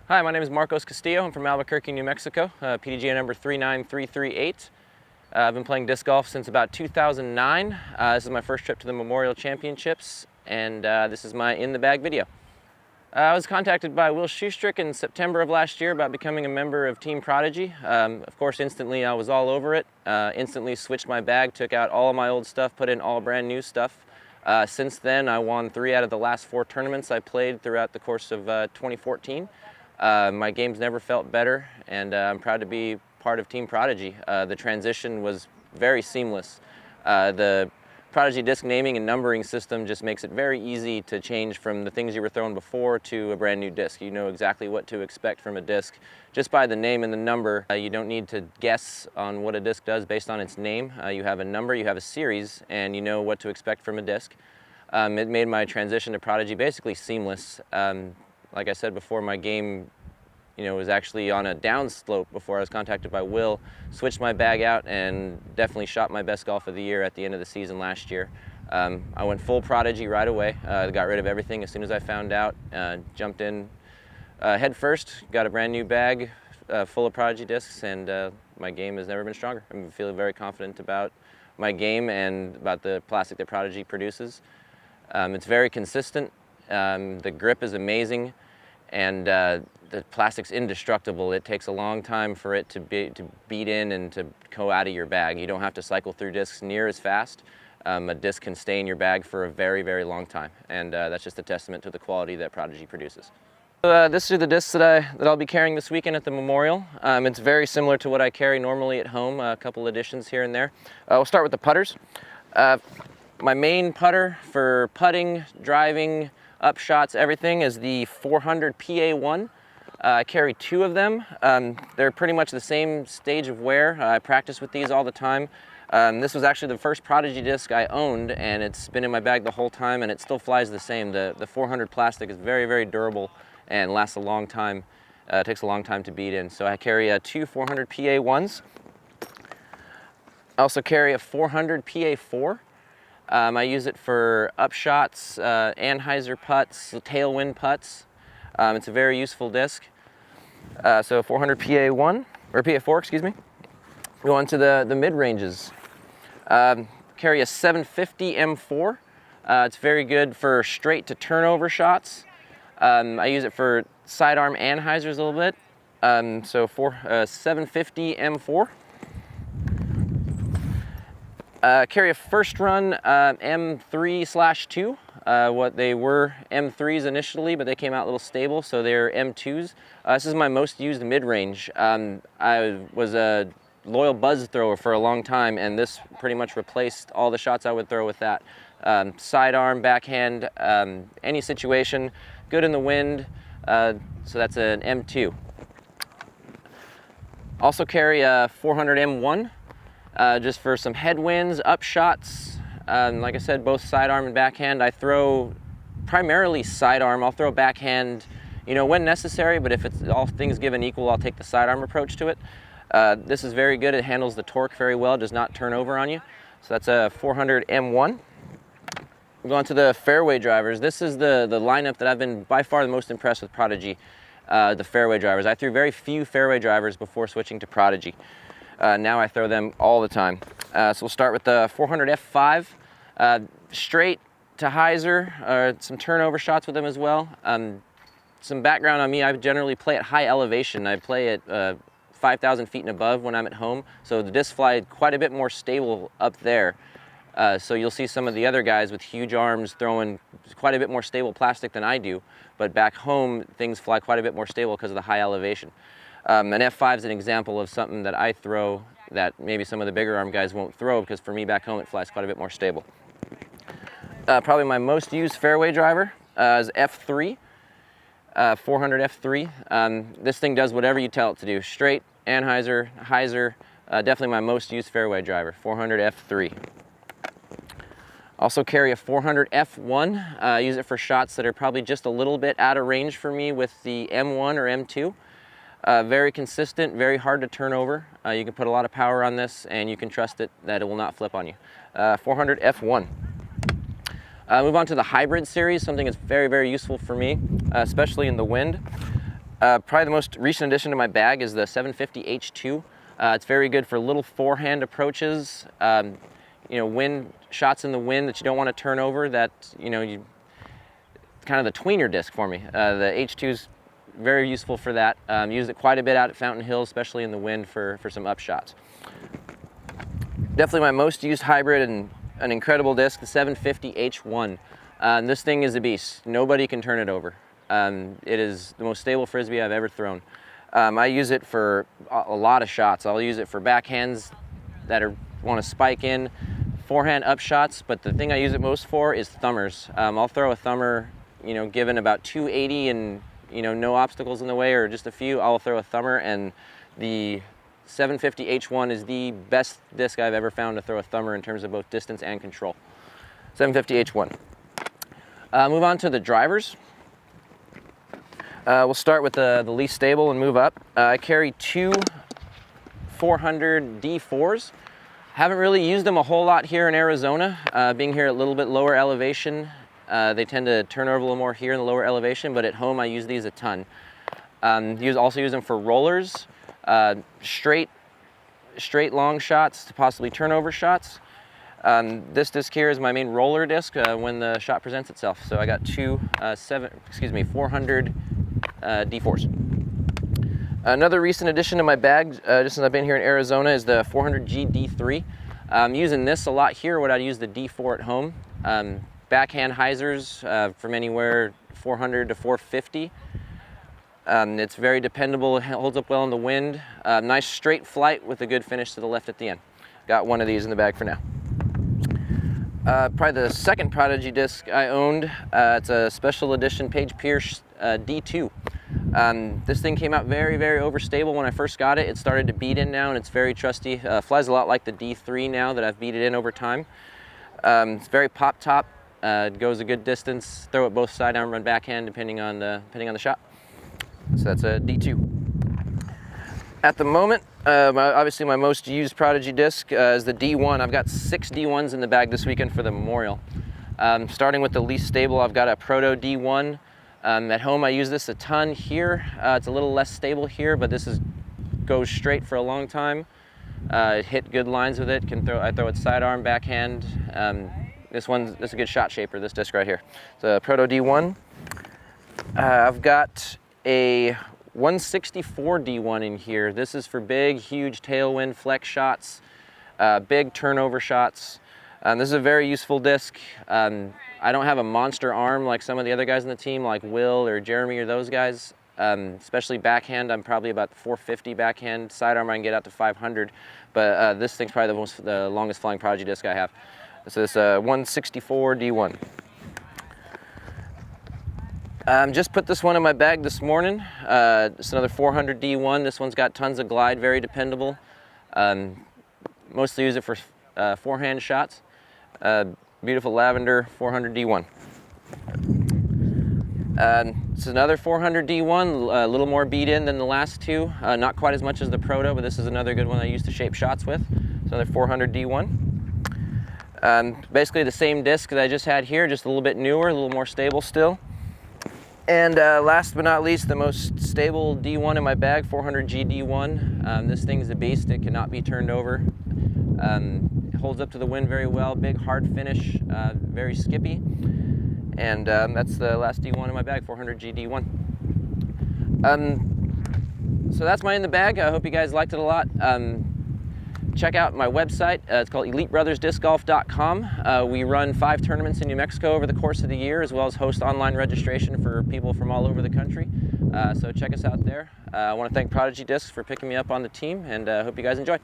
Hi, my name is Marcos Castillo. I'm from Albuquerque, New Mexico, PDGA number 39338. I've been playing disc golf since about 2009. This is my first trip to the Memorial Championships, and this is my in the bag video. I was contacted by Will Schustrick in September of last year about becoming a member of Team Prodigy. Of course, instantly I was all over it. Instantly switched my bag, took out all of my old stuff, put in all brand new stuff. Since then, I won 3 out of the last 4 tournaments I played throughout the course of 2014. My game's never felt better, and I'm proud to be part of Team Prodigy. The transition was very seamless. The Prodigy disc naming and numbering system just makes it very easy to change from the things you were throwing before to a brand new disc. You know exactly what to expect from a disc just by the name and the number. You don't need to guess on what a disc does based on its name. You have a number, you have a series, and you know what to expect from a disc. It made my transition to Prodigy basically seamless. Like I said before, my game was actually on a downslope before I was contacted by Will, switched my bag out, and definitely shot my best golf of the year at the end of the season last year. I went full Prodigy right away, got rid of everything as soon as I found out, jumped in head first, got a brand new bag full of Prodigy discs, and my game has never been stronger. I'm feeling very confident about my game and about the plastic that Prodigy produces. It's very consistent. The grip is amazing, and the plastic's indestructible. It takes a long time for it to beat in and to go out of your bag. You don't have to cycle through discs near as fast. A disc can stay in your bag for a very, very long time, and that's just a testament to the quality that Prodigy produces. These are the discs that I'll be carrying this weekend at the Memorial. It's very similar to what I carry normally at home, a couple additions here and there. We'll start with the putters. My main putter for putting, driving, up shots, everything is the 400 PA1. I carry 2 of them. They're pretty much the same stage of wear. I practice with these all the time. This was actually the first Prodigy disc I owned, and it's been in my bag the whole time, and it still flies the same. The 400 plastic is very, very durable and lasts a long time. It takes a long time to beat in. So I carry 2 400 PA1s. I also carry a 400 PA4. I use it for upshots, anhyzer putts, tailwind putts. It's a very useful disc. So 400 PA1, or PA4, excuse me. Go on to the mid-ranges. Carry a 750 M4. It's very good for straight to turnover shots. I use it for sidearm anhyzers a little bit. So 750 M4. Carry a first run M3/2. What they were M3s initially, but they came out a little stable, so they're M2s. This is my most used mid-range. I was a loyal buzz thrower for a long time, and this pretty much replaced all the shots I would throw with that. Sidearm, backhand, any situation, good in the wind, so that's an M2. Also carry a 400 M1. Just for some headwinds, upshots. Like I said, both sidearm and backhand. I throw primarily sidearm. I'll throw backhand, when necessary, but if it's all things given equal, I'll take the sidearm approach to it. This is very good. It handles the torque very well, does not turn over on you. So that's a 400 M1. We'll go on to the Fairway Drivers. This is the lineup that I've been by far the most impressed with Prodigy, the Fairway Drivers. I threw very few Fairway Drivers before switching to Prodigy. Now I throw them all the time. So we'll start with the 400 F5, straight to hyzer, some turnover shots with them as well. Some background on me, I generally play at high elevation. I play at 5,000 feet and above when I'm at home, so the discs fly quite a bit more stable up there. So you'll see some of the other guys with huge arms throwing quite a bit more stable plastic than I do, but back home things fly quite a bit more stable because of the high elevation. An F5 is an example of something that I throw that maybe some of the bigger arm guys won't throw, because for me back home it flies quite a bit more stable. Probably my most used fairway driver is F3, 400 F3. This thing does whatever you tell it to do. Straight, anhyzer, hyzer, definitely my most used fairway driver, 400 F3. Also carry a 400 F1. I use it for shots that are probably just a little bit out of range for me with the M1 or M2. Very consistent, very hard to turn over. You can put a lot of power on this, and you can trust it that it will not flip on you. 400 F1. Move on to the hybrid series, something that's very, very useful for me, especially in the wind. Probably the most recent addition to my bag is the 750 H2. It's very good for little forehand approaches, wind shots in the wind that you don't want to turn over, that, kind of the tweener disc for me. The H2 is very useful for that. Used it quite a bit out at Fountain Hill, especially in the wind for some up shots. Definitely my most used hybrid and an incredible disc, the 750 H1. This thing is a beast. Nobody can turn it over. It is the most stable Frisbee I've ever thrown. I use it for a lot of shots. I'll use it for backhands that want to spike in, forehand up shots, but the thing I use it most for is thumbers. I'll throw a thumber, given about 280 and no obstacles in the way, or just a few, I'll throw a thumber, and the 750 H1 is the best disc I've ever found to throw a thumber in terms of both distance and control. 750 H1. Move on to the drivers. We'll start with the least stable and move up. I carry two 400 D4s. Haven't really used them a whole lot here in Arizona. Being here at a little bit lower elevation, they tend to turn over a little more here in the lower elevation, but at home I use these a ton. Also use them for rollers, straight long shots to possibly turnover shots. This disc here is my main roller disc when the shot presents itself. So I got two 400 D4s. Another recent addition to my bag, just since I've been here in Arizona, is the 400G D3. I'm using this a lot here, what I'd use the D4 at home. Backhand hyzers from anywhere 400 to 450. It's very dependable, it holds up well in the wind. Nice straight flight with a good finish to the left at the end. Got one of these in the bag for now. Probably the second Prodigy disc I owned, it's a special edition Page Pierce D2. This thing came out very, very overstable when I first got it. It started to beat in now, and it's very trusty. Flies a lot like the D3 now that I've beat it in over time. It's very pop top. It goes a good distance. Throw it both side down, run backhand depending on the shot. So that's a D2. At the moment, obviously my most used Prodigy disc is the D1. I've got 6 D1s in the bag this weekend for the Memorial. Starting with the least stable, I've got a Proto D1. At home I use this a ton here. It's a little less stable here, but this goes straight for a long time. Hit good lines with it. I throw it sidearm, backhand. This is a good shot shaper, this disc right here. It's a Proto D1. I've got a 164 D1 in here. This is for big, huge tailwind flex shots, big turnover shots. This is a very useful disc. I don't have a monster arm like some of the other guys on the team, like Will or Jeremy or those guys. Especially backhand, I'm probably about 450 backhand. Sidearm I can get out to 500, but this thing's probably the longest flying Prodigy disc I have. So this 164 D1. Just put this one in my bag this morning. It's another 400 D1. This one's got tons of glide, very dependable. Mostly use it for forehand shots. Beautiful lavender 400 D1. It's another 400 D1, a little more beat in than the last two. Not quite as much as the Proto, but this is another good one I use to shape shots with. It's another 400 D1. Basically the same disc that I just had here, just a little bit newer, a little more stable still. And last but not least, the most stable D1 in my bag, 400G D1. This thing's a beast. It cannot be turned over. It holds up to the wind very well. Big, hard finish, very skippy. And that's the last D1 in my bag, 400G D1. So that's my in the bag. I hope you guys liked it a lot. Check out my website. It's called EliteBrothersDiscGolf.com. We run 5 tournaments in New Mexico over the course of the year, as well as host online registration for people from all over the country. So check us out there. I want to thank Prodigy Discs for picking me up on the team, and I hope you guys enjoy.